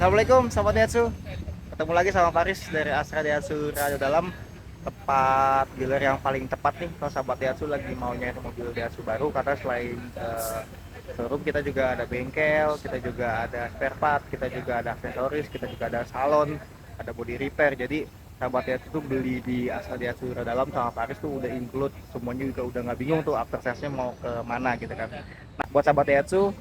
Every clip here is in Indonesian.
Assalamualaikum Sobat Daihatsu. Ketemu lagi sama Paris dari Astra Daihatsu Radio Dalam. Tempat dealer yang paling tepat nih kalau Sobat Daihatsu lagi mau nyari mobil Daihatsu baru. Karena selain showroom, kita juga ada bengkel, kita juga ada spare part, kita juga ada aksesoris, kita juga ada salon, ada body repair. Jadi Sahabat Daihatsu tuh beli di Astra Daihatsu Radio Dalam sama Paris tuh udah include semuanya, juga udah nggak bingung tuh after sales-nya mau ke mana gitu kan. Nah, buat sahabat Daihatsu,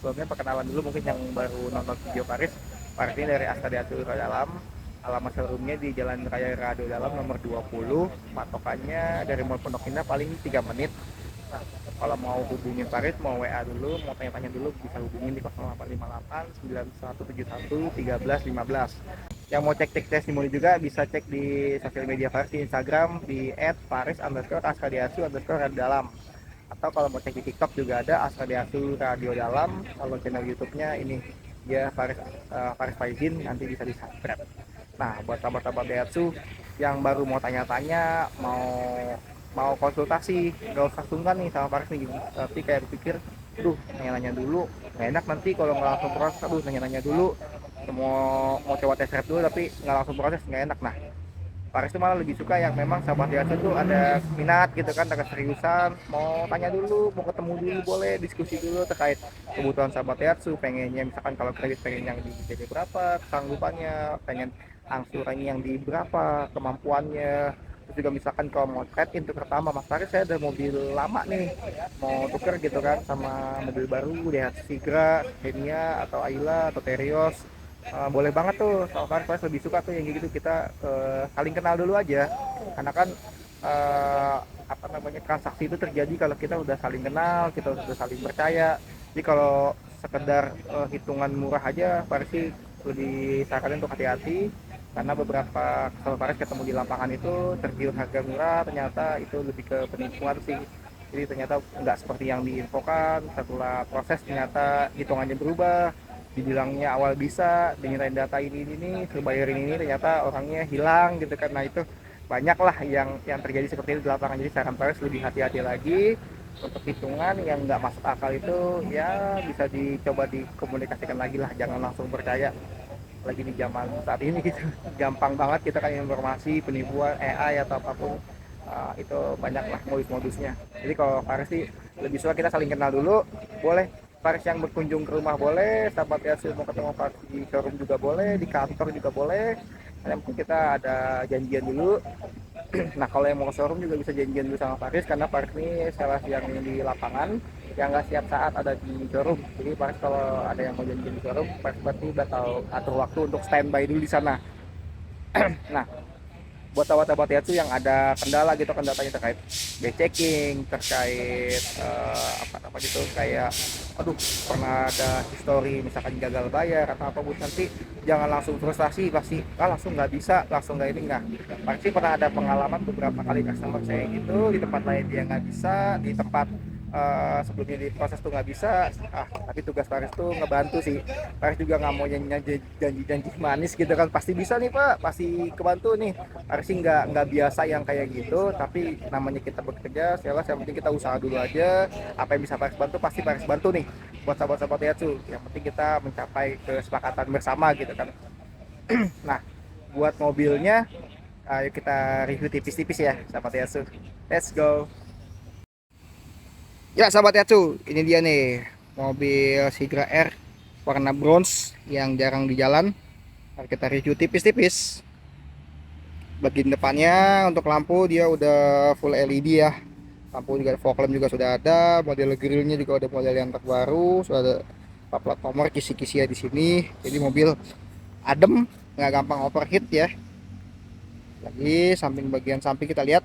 sebelumnya perkenalan dulu mungkin yang baru nonton video Paris. Paris ini dari Astra Daihatsu Radio Dalam. Alamat showroomnya di Jalan Raya Radio Dalam nomor 20. Patokannya dari Mall Pondok Indah paling 3 menit. Nah, kalau mau hubungin Paris, mau WA dulu, mau tanya-tanya dulu, bisa hubungin di 0858 9171 1315. Yang mau cek testimoni juga bisa cek di sosial media Paris, di Instagram di @paris_astra_daihatsu_radio_dalam. Atau kalau mau cek di TikTok juga ada Astra Daihatsu Radio Dalam. Kalau channel YouTube-nya ini dia Faris Faizin, nanti bisa di subscribe. Nah, buat sahabat-sahabat Daihatsu yang baru mau tanya-tanya, mau konsultasi, nggak usah sungkan nih sama Faris nih. Tapi kayak berpikir, aduh nanya-nanya dulu, nggak enak nanti kalau nggak langsung proses. Aduh nanya-nanya dulu, mau coba tes drive dulu tapi nggak langsung proses, nggak enak. Nah, Paris itu malah lebih suka yang memang sahabat Daihatsu tuh ada minat gitu kan, ada seriusan, mau tanya dulu, mau ketemu dulu, boleh diskusi dulu terkait kebutuhan sahabat Daihatsu, pengennya misalkan kalau kredit pengen yang di DP berapa, kesanggupannya, pengen angsurannya yang di berapa, kemampuannya. Terus juga misalkan kalau mau trade in tuh pertama, Mas Paris saya ada mobil lama nih, mau tuker gitu kan sama mobil baru Daihatsu Sigra, Xenia atau Ayla atau Terios. Boleh banget tuh, sama Faris lebih suka tuh yang gitu, kita saling kenal dulu aja, karena kan uh, apa namanya, transaksi itu terjadi kalau kita udah saling kenal, kita udah saling percaya. Jadi kalau sekedar hitungan murah aja, Faris sih lebih saranin untuk hati-hati, karena beberapa kalau Faris ketemu di lapangan itu tergiur harga murah, ternyata itu lebih ke penipuan sih. Jadi ternyata nggak seperti yang diinfokan, setelah proses ternyata hitungannya berubah, dibilangnya awal bisa dimintain data ini suruh bayarin ini, ternyata orangnya hilang gitu kan. Nah itu banyak lah yang terjadi seperti itu di lapangan. Jadi saran Paris lebih hati-hati lagi untuk hitungan yang nggak masuk akal itu, ya bisa dicoba dikomunikasikan lagi lah, jangan langsung percaya lagi di zaman saat ini gitu. Gampang banget kita kan informasi penipuan AI atau apapun, itu banyak lah modus-modusnya. Jadi kalau Paris sih lebih suka kita saling kenal dulu. Boleh Paris yang berkunjung ke rumah boleh, sahabat ya mau ketemu Paris di showroom juga boleh, di kantor juga boleh. Yang penting kita ada janjian dulu. Nah kalau yang mau ke showroom juga bisa janjian dulu sama Paris, karena Paris ini salah yang di lapangan yang nggak siap saat ada di showroom. Jadi Paris kalau ada yang mau janjian di showroom, Paris berarti udah tahu atur waktu untuk standby dulu di sana. Nah, buat sahabat-sahabat Daihatsu yang ada kendala gitu, kendalanya terkait checking, terkait apa apa gitu, kayak aduh pernah ada histori misalkan gagal bayar atau apa, nanti jangan langsung frustasi, pasti langsung nggak bisa, langsung nggak ini nggak. Pasti pernah ada pengalaman beberapa kali customer saya gitu, di tempat lain dia nggak bisa, di tempat sebelumnya di proses tuh nggak bisa. Tapi tugas Paris tuh ngebantu sih. Paris juga nggak mau janji-janji manis gitu kan, pasti bisa nih Pak, pasti kebantu nih. Paris sih nggak biasa yang kayak gitu, tapi namanya kita bekerja sales, yang penting kita usaha dulu aja. Apa yang bisa Paris bantu pasti Paris bantu nih. Buat sahabat-sahabat Daihatsu, yang penting kita mencapai kesepakatan bersama gitu kan. Nah, buat mobilnya, ayo kita review tipis-tipis ya sahabat Daihatsu. Let's go. Ya sahabat Yatsu, ini dia nih mobil Sigra R warna bronze yang jarang di jalan. Mari kita review tipis-tipis. Bagian depannya untuk lampu dia udah full LED ya. Lampu juga, fog lamp juga sudah ada. Model grillnya juga udah model yang terbaru. Sudah ada plat nomor, kisi-kisi ya di sini. Jadi mobil adem, nggak gampang overheat ya. Lagi bagian samping kita lihat.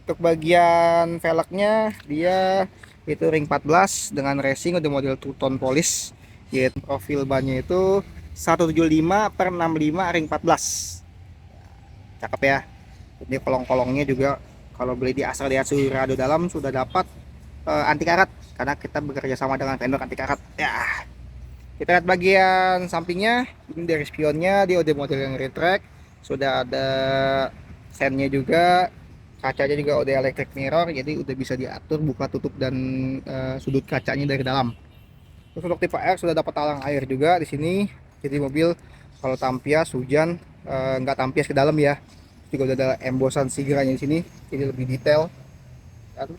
Untuk bagian velgnya dia itu ring 14 dengan racing, udah model two tone polish. Yaitu profil bannya itu 175/65 ring 14. Cakep ya. Ini kolong-kolongnya juga kalau beli di Astra Daihatsu Radio Dalam sudah dapat anti karat, karena kita bekerja sama dengan vendor anti karat. Ya. Kita lihat bagian sampingnya, ini dari spionnya dia udah model yang retract, sudah ada sennya juga. Kacanya juga udah electric mirror, jadi udah bisa diatur buka tutup dan sudut kacanya dari dalam. Terus untuk tipe R sudah dapat talang air juga di sini. Jadi mobil kalau tampias hujan nggak tampias ke dalam ya. Juga udah ada embosan Sigranya di sini, jadi lebih detail. Dan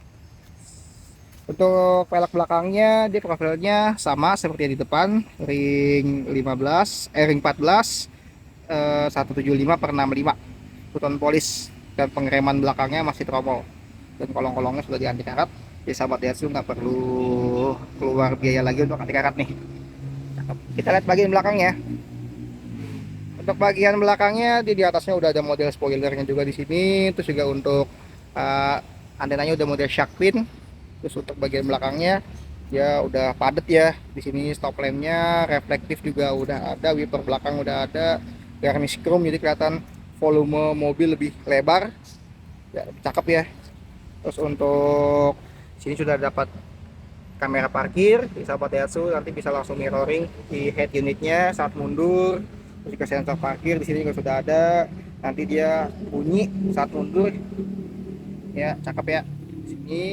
untuk velg belakangnya dia profilnya sama seperti yang di depan, ring 15, ring 14 175 per 65 futon polis, dan pengereman belakangnya masih tromol, dan kolong-kolongnya sudah dianti karat. Jadi sahabat Daihatsu nggak perlu keluar biaya lagi untuk anti karat nih. Kita lihat bagian belakangnya. Untuk bagian belakangnya di atasnya udah ada model spoilernya juga di sini. Terus juga untuk antenanya udah model shark fin. Terus untuk bagian belakangnya ya udah padat ya. Di sini stop lampnya reflektif juga udah ada, wiper belakang udah ada, garnish chrome jadi kelihatan volume mobil lebih lebar. Ya, lebih cakep ya. Terus untuk sini sudah dapat kamera parkir di sahabat Daihatsu, nanti bisa langsung mirroring di head unitnya saat mundur. Terus juga sensor parkir di sini juga sudah ada, nanti dia bunyi saat mundur ya, cakep ya. Di sini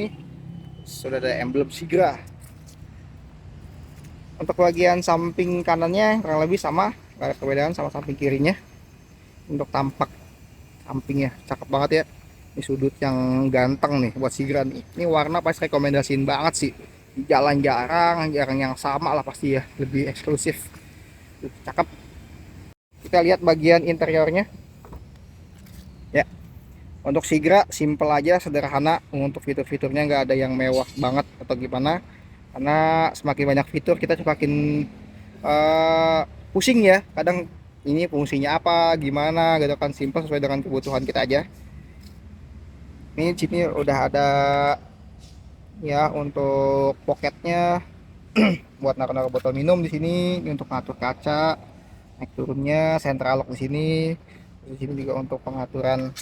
sudah ada emblem Sigra. Untuk bagian samping kanannya kurang lebih sama, nggak ada perbedaan sama samping kirinya. Untuk tampak sampingnya cakep banget ya, ini sudut yang ganteng nih buat Sigra nih. Ini warna pasti rekomendasiin banget sih, jalan jarang yang sama lah pasti ya, lebih eksklusif, cakep. Kita lihat bagian interiornya ya. Untuk Sigra simple aja, sederhana. Untuk fitur-fiturnya nggak ada yang mewah banget atau gimana, karena semakin banyak fitur kita semakin pusing ya, kadang ini fungsinya apa gimana gitu kan. Simple sesuai dengan kebutuhan kita aja. Ini sini udah ada ya untuk pocketnya buat naruh-naruh botol minum di sini. Ini untuk ngatur kaca naik turunnya, central lock di sini. Di sini juga untuk pengaturan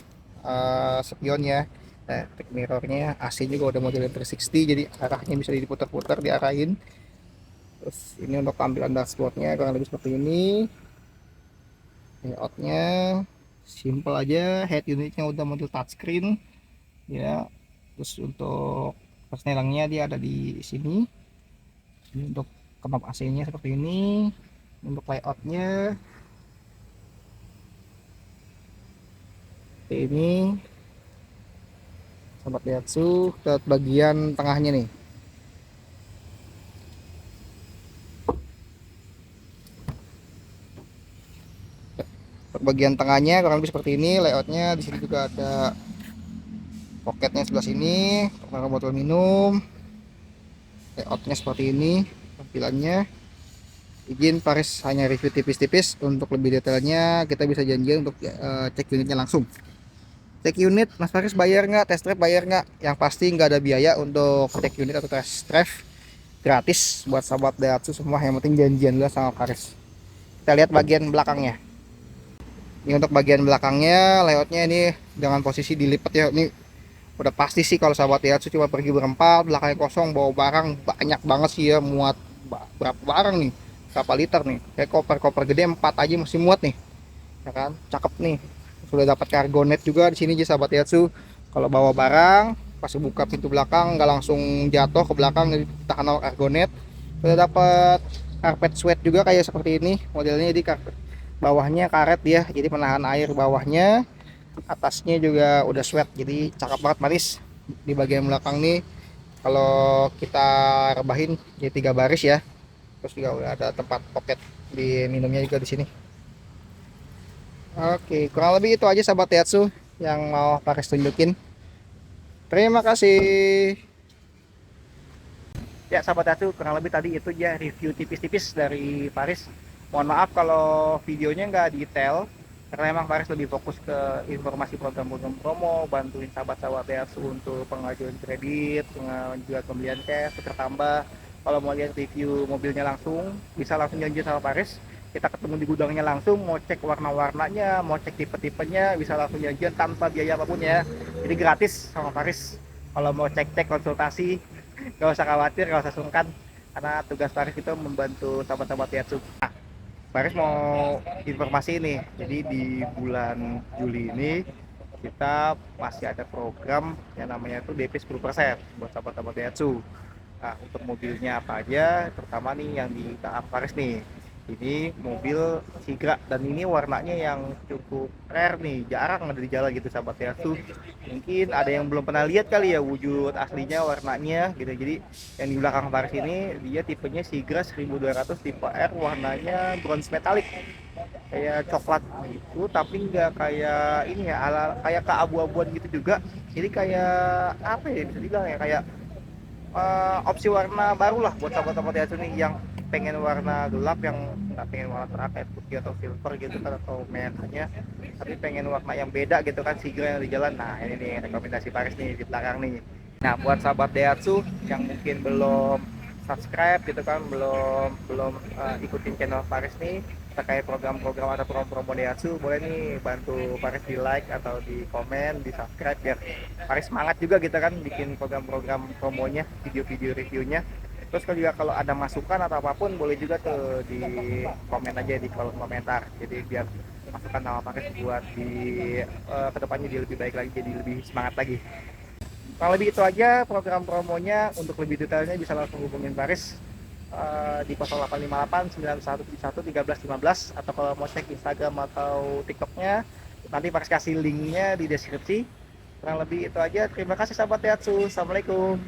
spion ya, electric mirrornya, AC juga udah model 360 jadi arahnya bisa diputar-putar, diarahin. Terus ini untuk tampilan dashboardnya kurang lebih seperti ini. Layoutnya simple aja, head unitnya udah model touchscreen ya. Terus untuk persnelangnya dia ada di sini. Ini untuk knop AC nya seperti ini. Untuk layoutnya seperti ini sahabat Daihatsu. Ke bagian tengahnya nih, untuk bagian tengahnya kurang lebih seperti ini layoutnya. Di sini juga ada pocketnya sebelah sini untuk naruh botol minum. Layoutnya seperti ini tampilannya. Izin Faris hanya review tipis-tipis, untuk lebih detailnya kita bisa janjian untuk cek unitnya langsung. Cek unit Mas Faris bayar nggak, test drive bayar nggak? Yang pasti nggak ada biaya untuk cek unit atau test drive, gratis buat sahabat Daihatsu semua. Yang penting janjian dulu sama Faris. Kita lihat bagian belakangnya. Ini untuk bagian belakangnya layoutnya ini dengan posisi dilipat ya. Ini udah pasti sih kalau sahabat Daihatsu cuma pergi berempat, belakangnya kosong, bawa barang banyak banget sih ya. Muat berapa barang nih, berapa liter nih, kayak koper-koper gede 4 aja masih muat nih ya kan. Cakep nih. Sudah dapat cargo net juga di sini aja sahabat Daihatsu. Kalau bawa barang pas buka pintu belakang nggak langsung jatuh ke belakang, jadi tahan sama cargo net. Sudah dapat carpet sweat juga kayak seperti ini modelnya. Jadi bawahnya karet ya, jadi penahan air bawahnya. Atasnya juga udah sweat, jadi cakep banget manis. Di bagian belakang nih kalau kita rebahin jadi 3 baris ya. Terus juga udah ada tempat pocket di minumnya juga di sini. Oke, kurang lebih itu aja sahabat Daihatsu yang mau Faris tunjukin. Terima kasih. Ya sahabat Daihatsu, kurang lebih tadi itu ya review tipis-tipis dari Faris. Mohon maaf kalau videonya nggak detail, karena emang Faris lebih fokus ke informasi program-program promo, bantuin sahabat-sahabat Daihatsu untuk pengajuan kredit, pengajuan pembelian cash, tertambah. Kalau mau lihat review mobilnya langsung, bisa langsung janji sama Faris. Kita ketemu di gudangnya langsung, mau cek warna-warnanya, mau cek tipe-tipenya, bisa langsung janjian tanpa biaya apapun ya. Jadi gratis sama Faris. Kalau mau cek-cek konsultasi, gak usah khawatir, gak usah sungkan, karena tugas Faris itu membantu sahabat-sahabat Daihatsu. Nah, Faris mau informasi ini, jadi di bulan Juli ini kita masih ada program yang namanya itu DP 10% buat sahabat-sahabat Daihatsu. Nah, untuk mobilnya apa aja, terutama nih yang di tahap Faris nih, Ini mobil Sigra dan ini warnanya yang cukup rare nih, jarang ada di jalan gitu sahabat Daihatsu. Mungkin ada yang belum pernah lihat kali ya wujud aslinya warnanya gitu. Jadi yang di belakang Paris ini dia tipenya Sigra 1200 tipe R, warnanya bronze metallic kayak coklat gitu, tapi nggak kayak ini ya, ala kayak keabu-abuan gitu juga. Jadi kayak apa ya, bisa dibilang ya kayak opsi warna baru lah buat sahabat-sahabat Daihatsu nih yang pengen warna gelap, yang nggak pengen warna terang kayak putih atau silver gitu kan atau merahnya, tapi pengen warna yang beda gitu kan Sigra yang di jalan. Nah ini nih rekomendasi Paris nih di belakang nih. Nah buat sahabat Daihatsu yang mungkin belum subscribe gitu kan, belum belum ikutin channel Paris nih terkait program-program atau promo-promo Daihatsu, boleh nih bantu Paris di like atau di komen, di subscribe biar Paris semangat juga gitu kan bikin program-program promonya, video-video reviewnya. Terus kalau juga kalau ada masukan atau apapun boleh juga tuh di komen aja di kolom komentar, jadi biar masukan sama Paris buat di kedepannya jadi lebih baik lagi, jadi lebih semangat lagi. Kurang lebih itu aja program promonya. Untuk lebih detailnya bisa langsung hubungin Paris di 0858 9171 1315, atau kalau mau cek Instagram atau TikToknya nanti Paris kasih linknya di deskripsi. Kurang lebih itu aja. Terima kasih sahabat Daihatsu. Assalamualaikum.